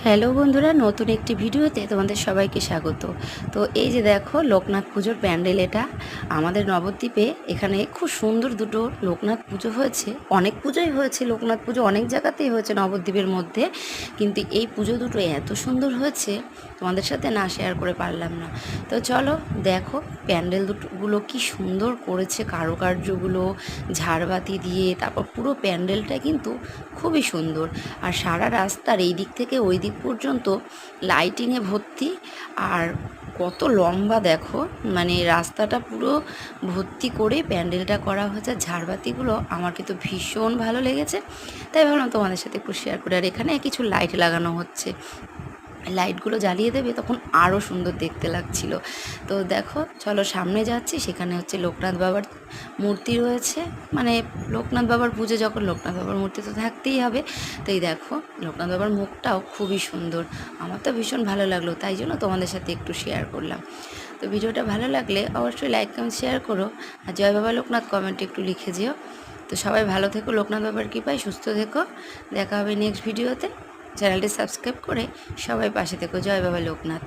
Hello বন্ধুরা, নতুন একটি ভিডিওতে তোমাদের সবাইকে স্বাগত। তো এই যে দেখো, লোকনাথ পুজোর প্যান্ডেল এটা আমাদের নবদ্বীপে। এখানে খুব সুন্দর দুটো লোকনাথ পুজো হয়েছে। অনেক পুজোই হয়েছে, লোকনাথ পুজো অনেক জায়গাতেই হয়েছে নবদ্বীপের মধ্যে, কিন্তু এই পুজো দুটো এত সুন্দর হয়েছে তোমাদের সাথে না শেয়ার করে পারলাম না। তো চলো দেখো প্যান্ডেল দুটোগুলো কি সুন্দর করেছে, কারুকার্যগুলো ঝাড়বাতি দিয়ে, তারপর পুরো প্যান্ডেলটা কিন্তু খুবই সুন্দর। আর সারা রাস্তার এই দিক থেকে ওই দিক পর্যন্ত লাইটিংয়ে ভর্তি। আর কত লম্বা দেখো, মানে রাস্তাটা পুরো ভর্তি করে প্যান্ডেলটা করা হয়েছে। ঝাড়বাতিগুলো আমার কিন্তু ভীষণ ভালো লেগেছে, তাই ভাবলাম তোমাদের সাথে একটু শেয়ার করে। আর এখানে কিছু লাইট লাগানো হচ্ছে, লাইটগুলো জ্বালিয়ে দেবে তখন আরও সুন্দর দেখতে লাগছিল। তো দেখো চলো সামনে যাচ্ছি, সেখানে হচ্ছে লোকনাথ বাবার মূর্তি রয়েছে। মানে লোকনাথ বাবার পুজো যখন, লোকনাথ বাবার মূর্তি তো থাকতেই হবে। তো এই দেখো লোকনাথ বাবার মুখটাও খুবই সুন্দর, আমার তো ভীষণ ভালো লাগলো, তাই জন্য তোমাদের সাথে একটু শেয়ার করলাম। তো ভিডিওটা ভালো লাগলে অবশ্যই লাইক কমেন্ট শেয়ার করো, আর জয় বাবা লোকনাথ কমেন্টে একটু লিখে যেও। তো সবাই ভালো থেকো, লোকনাথ বাবার কৃপায় সুস্থ থেকো। দেখা হবে নেক্সট ভিডিওতে। চ্যানেলটি সাবস্ক্রাইব করে সবাই পাশে থেকো। জয় বাবা লোকনাথ।